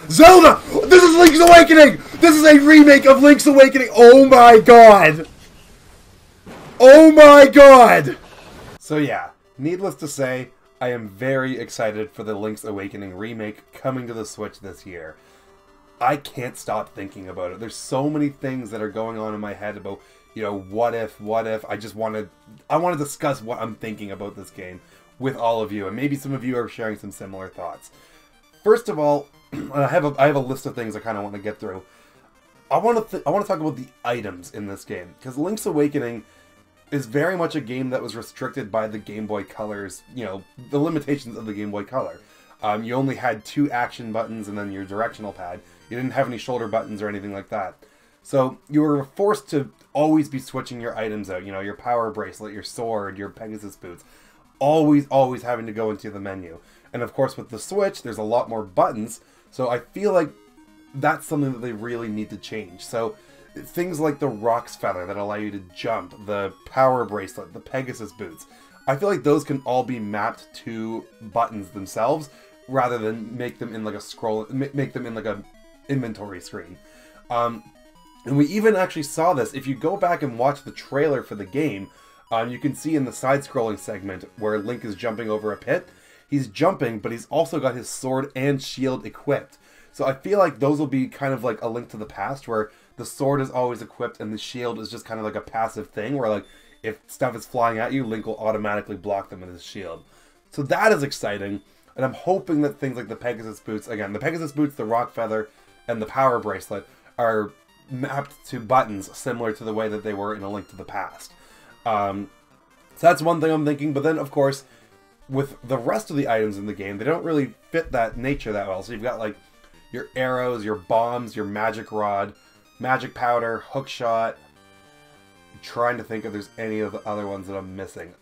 Zelda! This is Link's Awakening! This is a remake of Link's Awakening! Oh my god! Oh my god! So yeah, needless to say, I am very excited for the Link's Awakening remake coming to the Switch this year. I can't stop thinking about it. There's so many things that are going on in my head about, you know, what if. I want to discuss what I'm thinking about this game with all of you, and maybe some of you are sharing some similar thoughts. First of all, I have a list of things I kind of want to get through. I want to talk about the items in this game, because Link's Awakening is very much a game that was restricted by the Game Boy Color's, you know, the limitations of the Game Boy Color. You only had 2 action buttons and then your directional pad. You didn't have any shoulder buttons or anything like that. So you were forced to always be switching your items out. You know, your power bracelet, your sword, your Pegasus boots. Always having to go into the menu. And of course with the Switch, there's a lot more buttons. So I feel like that's something that they really need to change. So things like the Rock's Feather that allow you to jump, the power bracelet, the Pegasus boots. I feel like those can all be mapped to buttons themselves rather than make them in like a make them in like a inventory screen. And we even actually saw this. If you go back and watch the trailer for the game, you can see in the side-scrolling segment where Link is jumping over a pit. He's jumping, but he's also got his sword and shield equipped. So I feel like those will be kind of like a Link to the Past, where the sword is always equipped and the shield is just kind of like a passive thing, where like if stuff is flying at you, Link will automatically block them with his shield. So that is exciting, and I'm hoping that things like the Pegasus boots, again, the Pegasus boots, the Rock Feather, and the power bracelet are mapped to buttons similar to the way that they were in A Link to the Past. So that's one thing I'm thinking, but then of course with the rest of the items in the game, they don't really fit that nature that well. So you've got like your arrows, your bombs, your magic rod, magic powder, hook shot. I'm trying to think if there's any of the other ones that I'm missing.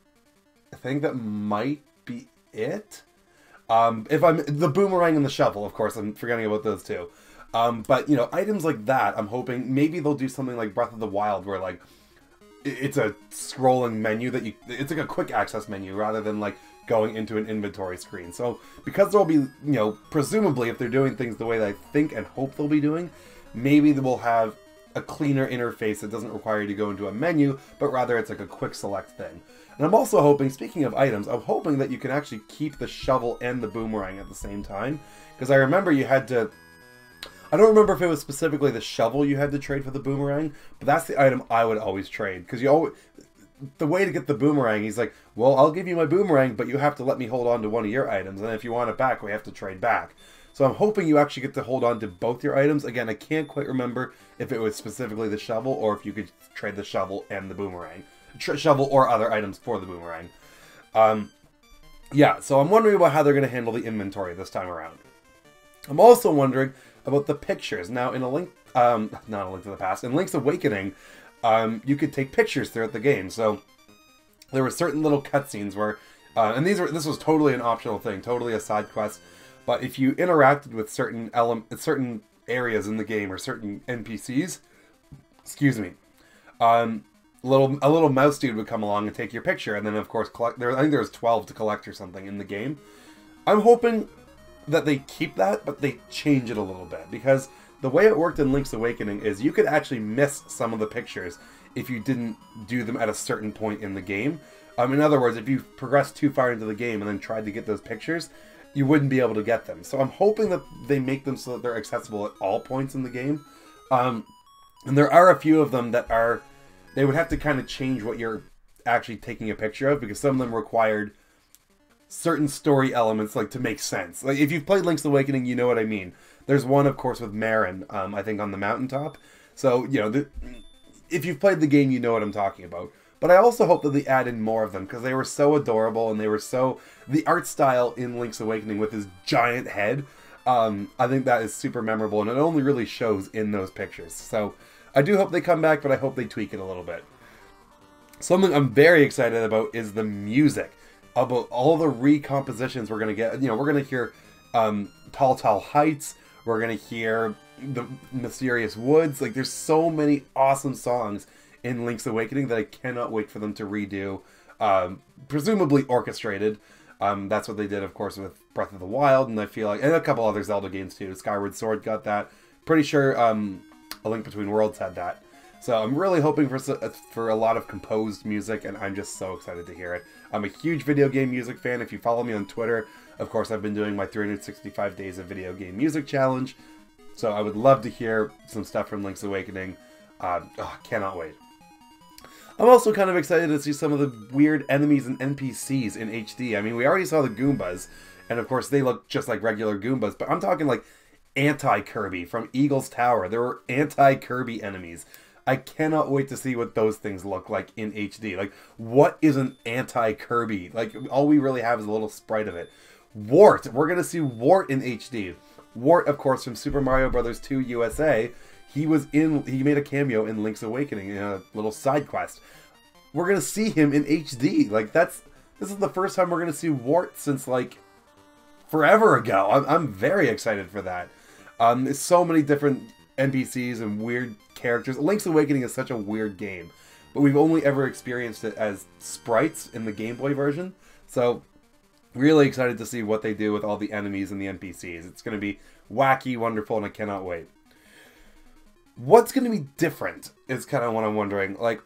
I think that might be it. If I'm the boomerang and the shovel, of course, I'm forgetting about those two. But you know, items like that, I'm hoping maybe they'll do something like Breath of the Wild, where like it's a scrolling menu that it's like a quick access menu rather than like going into an inventory screen. So because there'll be, you know, presumably if they're doing things the way that I think and hope they'll be doing, maybe they will have a cleaner interface that doesn't require you to go into a menu, but rather it's like a quick select thing. And I'm also hoping, speaking of items, I'm hoping that you can actually keep the shovel and the boomerang at the same time, because I remember you had to, I don't remember if it was specifically the shovel you had to trade for the boomerang, but that's the item I would always trade. Because you always, the way to get the boomerang, he's like, well, I'll give you my boomerang, but you have to let me hold on to one of your items. And if you want it back, we have to trade back. So I'm hoping you actually get to hold on to both your items. Again, I can't quite remember if it was specifically the shovel or if you could trade the shovel and the boomerang. Shovel or other items for the boomerang. Yeah, so I'm wondering about how they're going to handle the inventory this time around. I'm also wondering about the pictures. Now, in a Link, not A Link to the Past, in Link's Awakening, you could take pictures throughout the game. So there were certain little cutscenes where, and this was totally an optional thing, totally a side quest. But if you interacted with certain areas in the game or certain NPCs, excuse me, a little mouse dude would come along and take your picture, and then of course collect. I think there was 12 to collect or something in the game. I'm hoping that they keep that, but they change it a little bit, because the way it worked in Link's Awakening is you could actually miss some of the pictures if you didn't do them at a certain point in the game. In other words, if you progressed too far into the game and then tried to get those pictures, you wouldn't be able to get them. So I'm hoping that they make them so that they're accessible at all points in the game. And there are a few of them that are, they would have to kind of change what you're actually taking a picture of, because some of them required certain story elements like to make sense. Like if you've played Link's Awakening, you know what I mean. There's one, of course, with Marin, I think on the mountaintop. So, you know, if you've played the game, you know what I'm talking about. But I also hope that they add in more of them, because they were so adorable, and they were so, the art style in Link's Awakening with his giant head, I think that is super memorable, and it only really shows in those pictures. So I do hope they come back, but I hope they tweak it a little bit. Something I'm very excited about is the music. About all the recompositions we're going to get. You know, we're going to hear Tall Tall Heights. We're going to hear the Mysterious Woods. Like, there's so many awesome songs in Link's Awakening that I cannot wait for them to redo. Presumably orchestrated. That's what they did, of course, with Breath of the Wild, and I feel like, and a couple other Zelda games too. Skyward Sword got that. Pretty sure A Link Between Worlds had that. So I'm really hoping for a lot of composed music, and I'm just so excited to hear it. I'm a huge video game music fan. If you follow me on Twitter, of course, I've been doing my 365 Days of Video Game Music Challenge. So I would love to hear some stuff from Link's Awakening. Cannot wait. I'm also kind of excited to see some of the weird enemies and NPCs in HD. I mean, we already saw the Goombas, and of course they look just like regular Goombas, but I'm talking like anti-Kirby from Eagle's Tower. There were anti-Kirby enemies. I cannot wait to see what those things look like in HD. Like, what is an anti-Kirby? Like, all we really have is a little sprite of it. Wart! We're going to see Wart in HD. Wart, of course, from Super Mario Bros. 2 USA. He made a cameo in Link's Awakening in a little side quest. We're going to see him in HD. Like, this is the first time we're going to see Wart since, like, forever ago. I'm very excited for that. There's so many different NPCs and weird characters. Link's Awakening is such a weird game, but we've only ever experienced it as sprites in the Game Boy version. So, really excited to see what they do with all the enemies and the NPCs. It's going to be wacky, wonderful, and I cannot wait. What's going to be different is kind of what I'm wondering. Like,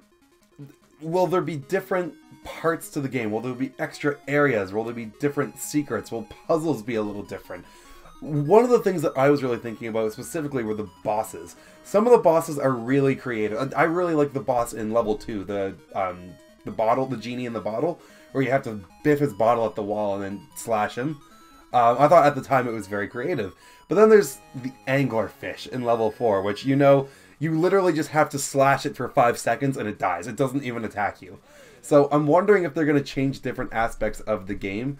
will there be different parts to the game? Will there be extra areas? Will there be different secrets? Will puzzles be a little different? One of the things that I was really thinking about specifically were the bosses. Some of the bosses are really creative. I really like the boss in level 2, the genie in the bottle, where you have to biff his bottle at the wall and then slash him. I thought at the time it was very creative. But then there's the anglerfish in level 4, which, you literally just have to slash it for 5 seconds and it dies. It doesn't even attack you. So I'm wondering if they're going to change different aspects of the game.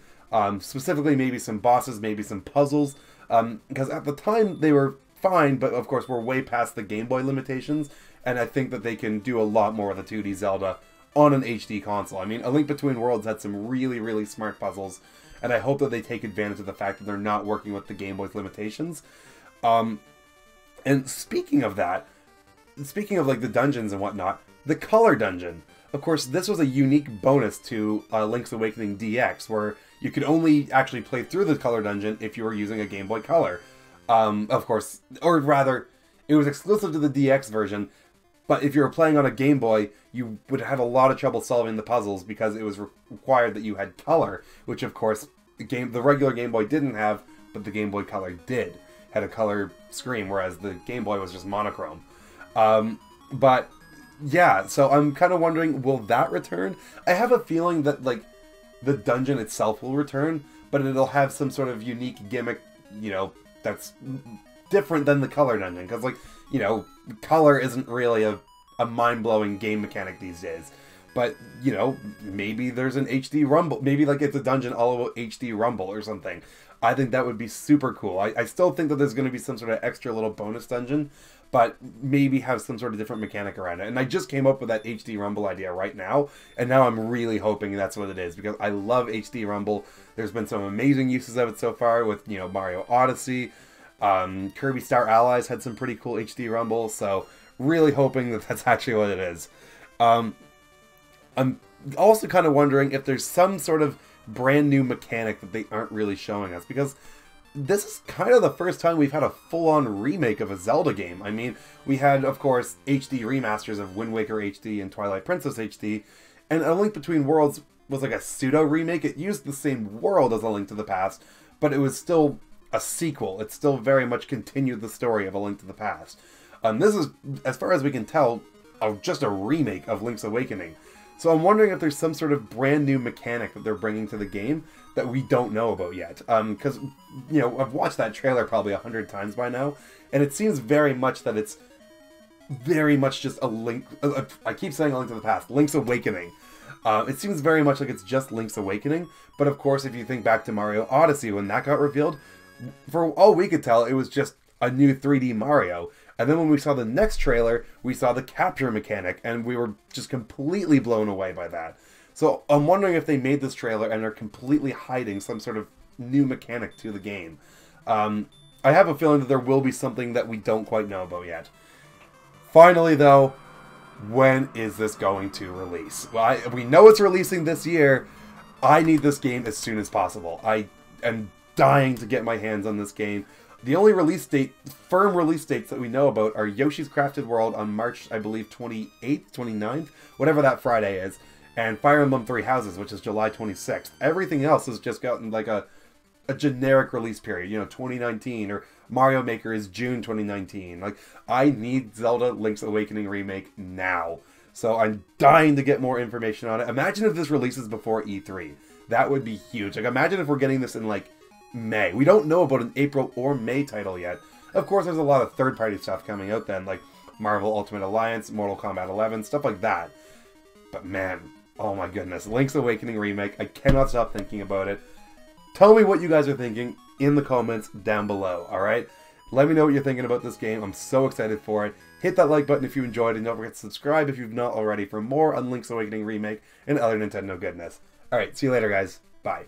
Specifically maybe some bosses, maybe some puzzles. Because at the time they were fine, but of course we're way past the Game Boy limitations. And I think that they can do a lot more with a 2D Zelda on an HD console. I mean, A Link Between Worlds had some really, really smart puzzles. And I hope that they take advantage of the fact that they're not working with the Game Boy's limitations. And speaking of that, speaking of like the dungeons and whatnot, the color dungeon. Of course, this was a unique bonus to Link's Awakening DX, where you could only actually play through the color dungeon if you were using a Game Boy Color. Of course, or rather, it was exclusive to the DX version, but if you were playing on a Game Boy, you would have a lot of trouble solving the puzzles because it was required that you had color, which of course the regular Game Boy didn't have, but the Game Boy Color did. Had a color screen, whereas the Game Boy was just monochrome. But yeah, so I'm kind of wondering, will that return? I have a feeling that like the dungeon itself will return, but it'll have some sort of unique gimmick, that's different than the color dungeon, because like, color isn't really a mind-blowing game mechanic these days. But, maybe there's an HD Rumble. Maybe like it's a dungeon all about HD Rumble or something. I think that would be super cool. I still think that there's going to be some sort of extra little bonus dungeon, but maybe have some sort of different mechanic around it. And I just came up with that HD Rumble idea right now, and now I'm really hoping that's what it is, because I love HD Rumble. There's been some amazing uses of it so far with, Mario Odyssey. Kirby Star Allies had some pretty cool HD Rumble, so really hoping that that's actually what it is. I'm also kind of wondering if there's some sort of brand new mechanic that they aren't really showing us, because this is kind of the first time we've had a full-on remake of a Zelda game. I mean, we had, of course, HD remasters of Wind Waker HD and Twilight Princess HD, and A Link Between Worlds was like a pseudo-remake. It used the same world as A Link to the Past, but it was still a sequel. It still very much continued the story of A Link to the Past. This is, as far as we can tell, just a remake of Link's Awakening. So I'm wondering if there's some sort of brand new mechanic that they're bringing to the game that we don't know about yet. Because, I've watched that trailer probably 100 times by now, and it seems very much that it's very much just a Link... I keep saying A Link to the Past. Link's Awakening. It seems very much like it's just Link's Awakening, but of course if you think back to Mario Odyssey when that got revealed, for all we could tell, it was just a new 3D Mario. And then when we saw the next trailer, we saw the capture mechanic, and we were just completely blown away by that. So I'm wondering if they made this trailer and are completely hiding some sort of new mechanic to the game. I have a feeling that there will be something that we don't quite know about yet. Finally, though, when is this going to release? Well, we know it's releasing this year. I need this game as soon as possible. I am dying to get my hands on this game. The only firm release dates that we know about are Yoshi's Crafted World on March, I believe, 28th, 29th, whatever that Friday is, and Fire Emblem Three Houses, which is July 26th. Everything else has just gotten like a generic release period, 2019, or Mario Maker is June 2019. Like, I need Zelda Link's Awakening Remake now. So I'm dying to get more information on it. Imagine if this releases before E3. That would be huge. Like, imagine if we're getting this in, like, May. We don't know about an April or May title yet. Of course, there's a lot of third-party stuff coming out then, like Marvel Ultimate Alliance, Mortal Kombat 11, stuff like that. But man, oh my goodness. Link's Awakening Remake. I cannot stop thinking about it. Tell me what you guys are thinking in the comments down below, alright? Let me know what you're thinking about this game. I'm so excited for it. Hit that like button if you enjoyed, and don't forget to subscribe if you've not already for more on Link's Awakening Remake and other Nintendo goodness. Alright, see you later, guys. Bye.